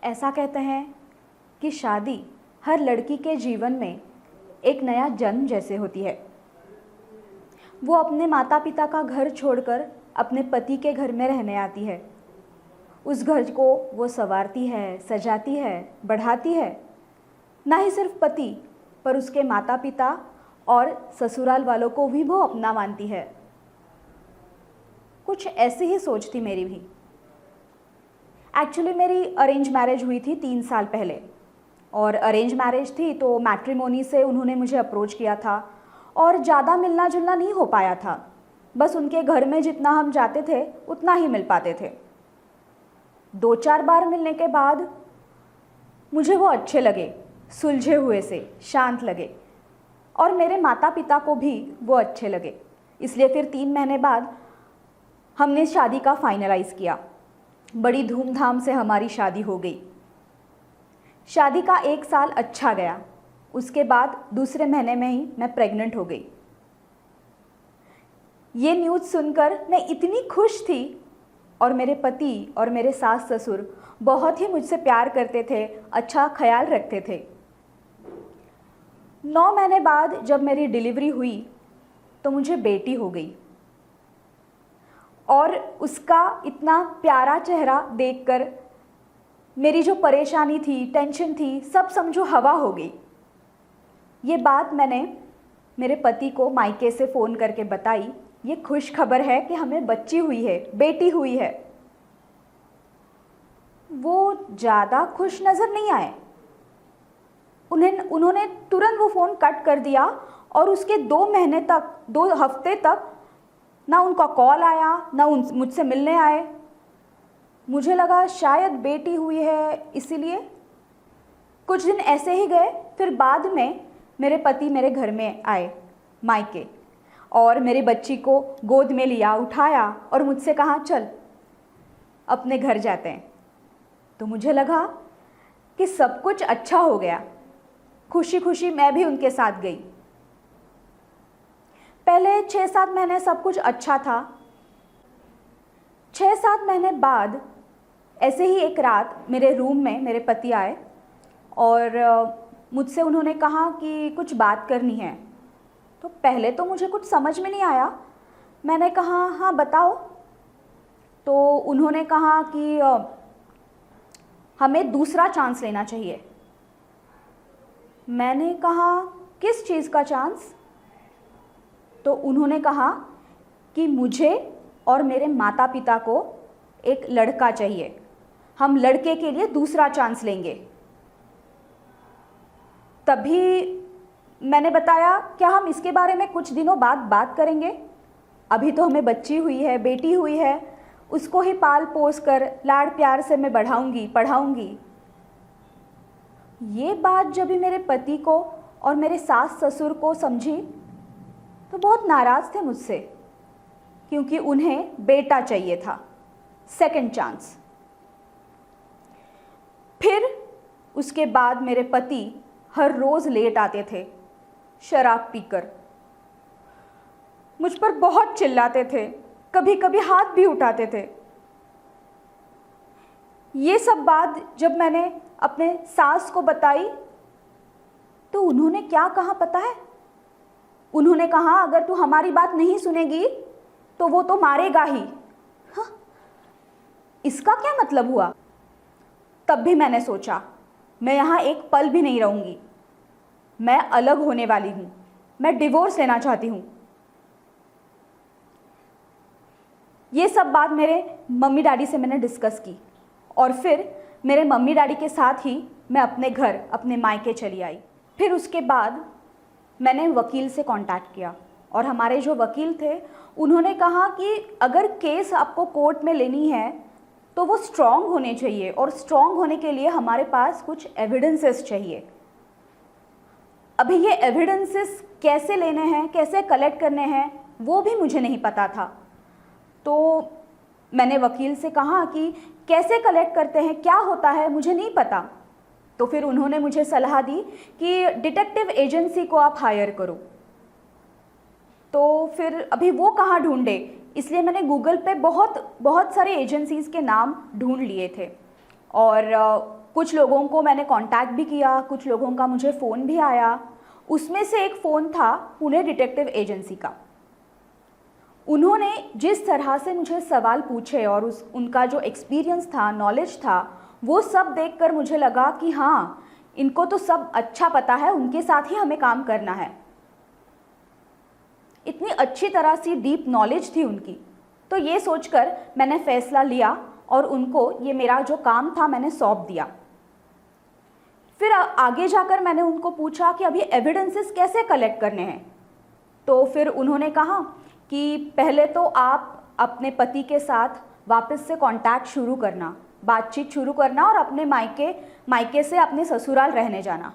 ऐसा कहते हैं कि शादी हर लड़की के जीवन में एक नया जन्म जैसे होती है। वो अपने माता पिता का घर छोड़कर अपने पति के घर में रहने आती है। उस घर को वो संवारती है, सजाती है, बढ़ाती है। ना ही सिर्फ पति पर उसके माता पिता और ससुराल वालों को भी वो अपना मानती है। कुछ ऐसी ही सोच थी मेरी भी। एक्चुअली मेरी अरेंज मैरिज हुई थी 3 साल पहले, और अरेंज मैरिज थी तो मैट्रिमोनी से उन्होंने मुझे अप्रोच किया था और ज़्यादा मिलना जुलना नहीं हो पाया था। बस उनके घर में जितना हम जाते थे उतना ही मिल पाते थे। 2-4 बार मिलने के बाद मुझे वो अच्छे लगे, सुलझे हुए से, शांत लगे, और मेरे माता पिता को भी वो अच्छे लगे। इसलिए फिर 3 महीने बाद हमने शादी का फाइनलाइज़ किया। बड़ी धूमधाम से हमारी शादी हो गई। शादी का 1 साल अच्छा गया। उसके बाद दूसरे महीने में ही मैं प्रेग्नेंट हो गई। ये न्यूज़ सुनकर मैं इतनी खुश थी, और मेरे पति और मेरे सास ससुर बहुत ही मुझसे प्यार करते थे, अच्छा ख्याल रखते थे। 9 महीने बाद जब मेरी डिलीवरी हुई तो मुझे बेटी हो गई, और उसका इतना प्यारा चेहरा देखकर मेरी जो परेशानी थी, टेंशन थी, सब समझो हवा हो गई। ये बात मैंने मेरे पति को मायके से फ़ोन करके बताई। ये खुश खबर है कि हमें बच्ची हुई है, बेटी हुई है। वो ज़्यादा खुश नज़र नहीं आए। उन्होंने तुरंत वो फ़ोन कट कर दिया, और उसके 2 महीने तक, 2 हफ्ते तक ना उनका कॉल आया, ना मुझसे मिलने आए। मुझे लगा शायद बेटी हुई है, इसीलिए कुछ दिन ऐसे ही गए। फिर बाद में मेरे पति मेरे घर में आए मायके, और मेरी बच्ची को गोद में लिया, उठाया और मुझसे कहा चल अपने घर जाते हैं। तो मुझे लगा कि सब कुछ अच्छा हो गया। खुशी खुशी मैं भी उनके साथ गई। पहले 6-7 महीने सब कुछ अच्छा था। 6-7 महीने बाद ऐसे ही एक रात मेरे रूम में मेरे पति आए, और मुझसे उन्होंने कहा कि कुछ बात करनी है। तो पहले तो मुझे कुछ समझ में नहीं आया। मैंने कहा हाँ बताओ। तो उन्होंने कहा कि हमें दूसरा चांस लेना चाहिए। मैंने कहा किस चीज़ का चांस? तो उन्होंने कहा कि मुझे और मेरे माता पिता को एक लड़का चाहिए, हम लड़के के लिए दूसरा चांस लेंगे। तभी मैंने बताया क्या हम इसके बारे में कुछ दिनों बाद बात करेंगे? अभी तो हमें बच्ची हुई है, बेटी हुई है, उसको ही पाल पोस कर लाड़ प्यार से मैं बढ़ाऊंगी, पढ़ाऊंगी। ये बात जब भी मेरे पति को और मेरे सास ससुर को समझी तो बहुत नाराज़ थे मुझसे, क्योंकि उन्हें बेटा चाहिए था, सेकंड चांस। फिर उसके बाद मेरे पति हर रोज़ लेट आते थे शराब पीकर, मुझ पर बहुत चिल्लाते थे, कभी कभी हाथ भी उठाते थे। ये सब बात जब मैंने अपने सास को बताई तो उन्होंने क्या कहा पता है? उन्होंने कहा अगर तू हमारी बात नहीं सुनेगी तो वो तो मारेगा ही। हाँ, इसका क्या मतलब हुआ? तब भी मैंने सोचा मैं यहाँ एक पल भी नहीं रहूँगी, मैं अलग होने वाली हूँ, मैं डिवोर्स लेना चाहती हूँ। ये सब बात मेरे मम्मी डैडी से मैंने डिस्कस की, और फिर मेरे मम्मी डैडी के साथ ही मैं अपने घर, अपने मायके चली आई। फिर उसके बाद मैंने वकील से कांटेक्ट किया, और हमारे जो वकील थे उन्होंने कहा कि अगर केस आपको कोर्ट में लेनी है तो वो स्ट्रॉन्ग होने चाहिए, और स्ट्रॉन्ग होने के लिए हमारे पास कुछ एविडेंसेस चाहिए। अभी ये एविडेंसेस कैसे लेने हैं, कैसे कलेक्ट करने हैं, वो भी मुझे नहीं पता था। तो मैंने वकील से कहा कि कैसे कलेक्ट करते हैं, क्या होता है, मुझे नहीं पता। तो फिर उन्होंने मुझे सलाह दी कि डिटेक्टिव एजेंसी को आप हायर करो। तो फिर अभी वो कहाँ ढूंढे, इसलिए मैंने गूगल पे बहुत सारे एजेंसीज़ के नाम ढूंढ लिए थे, और कुछ लोगों को मैंने कांटेक्ट भी किया, कुछ लोगों का मुझे फ़ोन भी आया। उसमें से एक फ़ोन था पुणे डिटेक्टिव एजेंसी का। उन्होंने जिस तरह से मुझे सवाल पूछे और उनका जो एक्सपीरियंस था, नॉलेज था, वो सब देखकर मुझे लगा कि हाँ, इनको तो सब अच्छा पता है, उनके साथ ही हमें काम करना है। इतनी अच्छी तरह से डीप नॉलेज थी उनकी। तो ये सोचकर मैंने फ़ैसला लिया और उनको ये मेरा जो काम था मैंने सौंप दिया। फिर आगे जाकर मैंने उनको पूछा कि अभी एविडेंसेस कैसे कलेक्ट करने हैं। तो फिर उन्होंने कहा कि पहले तो आप अपने पति के साथ वापस से कांटेक्ट शुरू करना, बातचीत शुरू करना और अपने मायके से अपने ससुराल रहने जाना।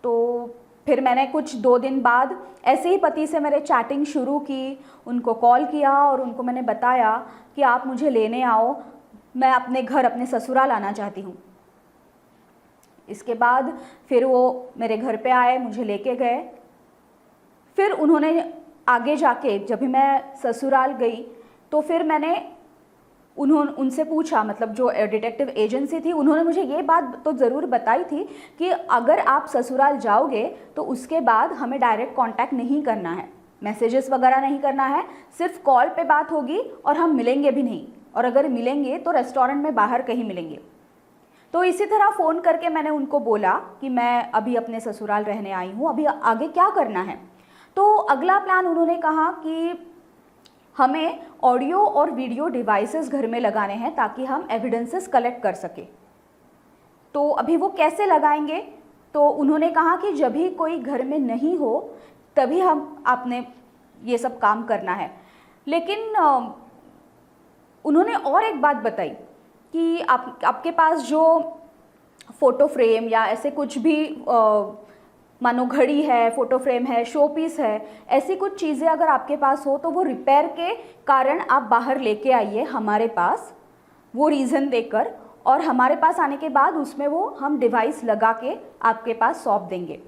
तो फिर मैंने कुछ 2 दिन बाद ऐसे ही पति से मेरे चैटिंग शुरू की, उनको कॉल किया और उनको मैंने बताया कि आप मुझे लेने आओ, मैं अपने घर, अपने ससुराल आना चाहती हूँ। इसके बाद फिर वो मेरे घर पे आए, मुझे लेके गए। फिर उन्होंने आगे जाके जब भी मैं ससुराल गई तो फिर मैंने उनसे पूछा, मतलब जो डिटेक्टिव एजेंसी थी, उन्होंने मुझे ये बात तो ज़रूर बताई थी कि अगर आप ससुराल जाओगे तो उसके बाद हमें डायरेक्ट कांटेक्ट नहीं करना है, मैसेजेस वगैरह नहीं करना है, सिर्फ कॉल पे बात होगी और हम मिलेंगे भी नहीं, और अगर मिलेंगे तो रेस्टोरेंट में बाहर कहीं मिलेंगे। तो इसी तरह फ़ोन करके मैंने उनको बोला कि मैं अभी अपने ससुराल रहने आई हूँ, अभी आगे क्या करना है। तो अगला प्लान उन्होंने कहा कि हमें ऑडियो और वीडियो डिवाइसेस घर में लगाने हैं ताकि हम एविडेंसेस कलेक्ट कर सकें। तो अभी वो कैसे लगाएंगे, तो उन्होंने कहा कि जब भी कोई घर में नहीं हो तभी आपने ये सब काम करना है। लेकिन उन्होंने और एक बात बताई कि आपके पास जो फ़ोटो फ्रेम या ऐसे कुछ भी मानो घड़ी है, फ़ोटो फ्रेम है, शो पीस है, ऐसी कुछ चीज़ें अगर आपके पास हो तो वो रिपेयर के कारण आप बाहर लेके आइए हमारे पास, वो रीज़न देकर, और हमारे पास आने के बाद उसमें वो हम डिवाइस लगा के आपके पास सौंप देंगे।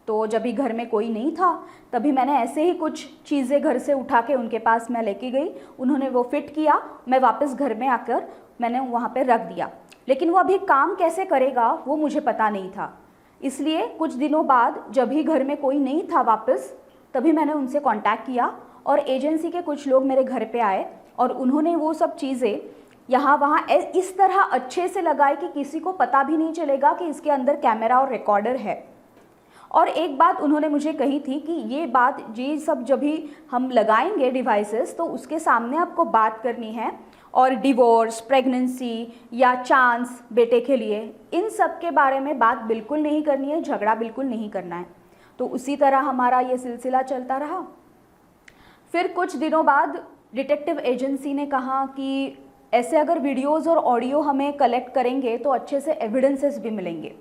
तो जब भी घर में कोई नहीं था तभी मैंने ऐसे ही कुछ चीज़ें घर से उठा के उनके पास मैं लेके गई, उन्होंने वो फिट किया, मैं वापस घर में आकर मैंने वहाँ पे रख दिया। लेकिन वो अभी काम कैसे करेगा वो मुझे पता नहीं था, इसलिए कुछ दिनों बाद जब भी घर में कोई नहीं था वापस, तभी मैंने उनसे कांटेक्ट किया और एजेंसी के कुछ लोग मेरे घर पे आए और उन्होंने वो सब चीज़ें यहाँ वहाँ इस तरह अच्छे से लगाई कि किसी को पता भी नहीं चलेगा कि इसके अंदर कैमरा और रिकॉर्डर है। और एक बात उन्होंने मुझे कही थी कि ये सब जब भी हम लगाएंगे डिवाइसेस तो उसके सामने आपको बात करनी है, और डिवोर्स, प्रेगनेंसी या चांस बेटे के लिए, इन सब के बारे में बात बिल्कुल नहीं करनी है, झगड़ा बिल्कुल नहीं करना है। तो उसी तरह हमारा ये सिलसिला चलता रहा। फिर कुछ दिनों बाद डिटेक्टिव एजेंसी ने कहा कि ऐसे अगर वीडियोज़ और ऑडियो हमें कलेक्ट करेंगे तो अच्छे से एविडेंसेस भी मिलेंगे।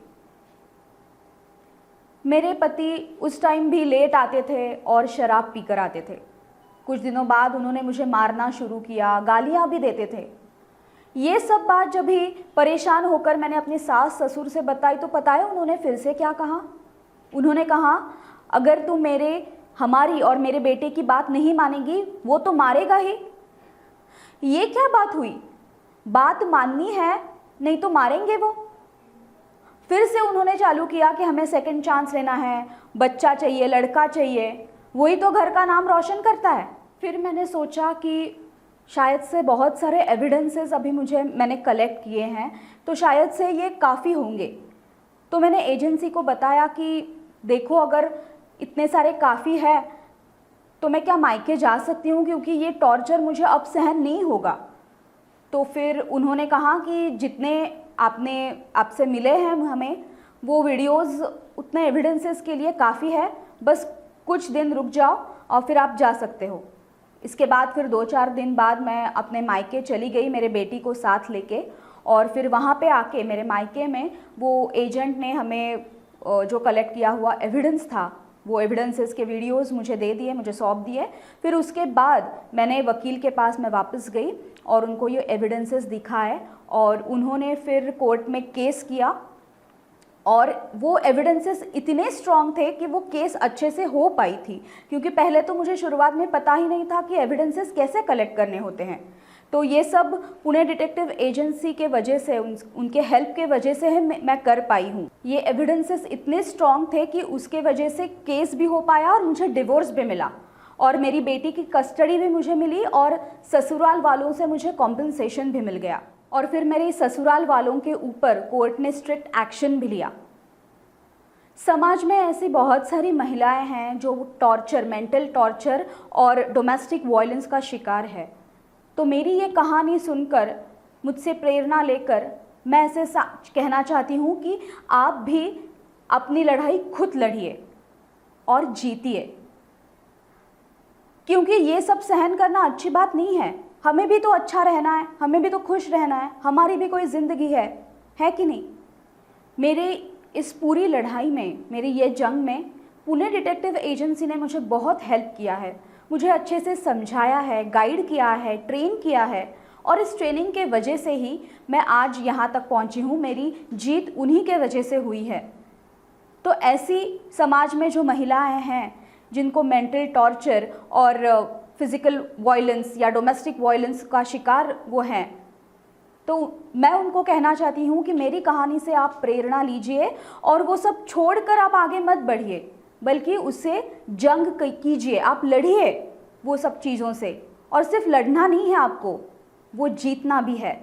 मेरे पति उस टाइम भी लेट आते थे और शराब पीकर आते थे। कुछ दिनों बाद उन्होंने मुझे मारना शुरू किया, गालियाँ भी देते थे। ये सब बात जब भी परेशान होकर मैंने अपने सास ससुर से बताई तो पता है उन्होंने फिर से क्या कहा? उन्होंने कहा, अगर तू हमारी और मेरे बेटे की बात नहीं मानेगी वो तो मारेगा ही। ये क्या बात हुई? बात माननी है, नहीं तो मारेंगे वो। फिर से उन्होंने चालू किया कि हमें सेकंड चांस लेना है, बच्चा चाहिए, लड़का चाहिए, वही तो घर का नाम रोशन करता है। फिर मैंने सोचा कि शायद से बहुत सारे एविडेंसेस अभी मैंने कलेक्ट किए हैं तो शायद से ये काफ़ी होंगे। तो मैंने एजेंसी को बताया कि देखो, अगर इतने सारे काफ़ी है तो मैं क्या मायके जा सकती हूँ, क्योंकि ये टॉर्चर मुझे अब सहन नहीं होगा। तो फिर उन्होंने कहा कि जितने आपसे मिले हैं हमें वो वीडियोस उतने एविडेंसेस के लिए काफ़ी है, बस कुछ दिन रुक जाओ और फिर आप जा सकते हो। इसके बाद फिर 2-4 दिन बाद मैं अपने मायके चली गई मेरे बेटी को साथ लेके, और फिर वहाँ पे आके मेरे मायके में वो एजेंट ने हमें जो कलेक्ट किया हुआ एविडेंस था वो एविडेंसेस के वीडियोस मुझे दे दिए, मुझे सौंप दिए। फिर उसके बाद मैंने वकील के पास मैं वापस गई और उनको ये एविडेंसेस दिखाए और उन्होंने फिर कोर्ट में केस किया, और वो एविडेंसेस इतने स्ट्रॉन्ग थे कि वो केस अच्छे से हो पाई थी, क्योंकि पहले तो मुझे शुरुआत में पता ही नहीं था कि एविडेंसेस कैसे कलेक्ट करने होते हैं। तो ये सब पुणे डिटेक्टिव एजेंसी के वजह से, उनके हेल्प के वजह से है मैं कर पाई हूँ। ये एविडेंसेस इतने स्ट्रॉन्ग थे कि उसके वजह से केस भी हो पाया और मुझे डिवोर्स भी मिला, और मेरी बेटी की कस्टडी भी मुझे मिली, और ससुराल वालों से मुझे कॉम्पनसेशन भी मिल गया। और फिर मेरे ससुराल वालों के ऊपर कोर्ट ने स्ट्रिक्ट एक्शन भी लिया। समाज में ऐसी बहुत सारी महिलाएं हैं जो टॉर्चर, मेंटल टॉर्चर और डोमेस्टिक वायलेंस का शिकार है। तो मेरी ये कहानी सुनकर, मुझसे प्रेरणा लेकर मैं ऐसे कहना चाहती हूँ कि आप भी अपनी लड़ाई खुद लड़िए और जीतिए, क्योंकि ये सब सहन करना अच्छी बात नहीं है। हमें भी तो अच्छा रहना है, हमें भी तो खुश रहना है, हमारी भी कोई ज़िंदगी है कि नहीं। मेरे इस पूरी लड़ाई में, मेरी ये जंग में पुणे डिटेक्टिव एजेंसी ने मुझे बहुत हेल्प किया है, मुझे अच्छे से समझाया है, गाइड किया है, ट्रेन किया है, और इस ट्रेनिंग के वजह से ही मैं आज यहाँ तक पहुँची हूँ। मेरी जीत उन्हीं के वजह से हुई है। तो ऐसी समाज में जो महिलाएं हैं जिनको मेंटल टॉर्चर और फिज़िकल वायलेंस या डोमेस्टिक वायलेंस का शिकार वो हैं, तो मैं उनको कहना चाहती हूँ कि मेरी कहानी से आप प्रेरणा लीजिए और वो सब छोड़कर आप आगे मत बढ़िए, बल्कि उससे जंग कीजिए, आप लड़िए वो सब चीज़ों से। और सिर्फ लड़ना नहीं है आपको, वो जीतना भी है।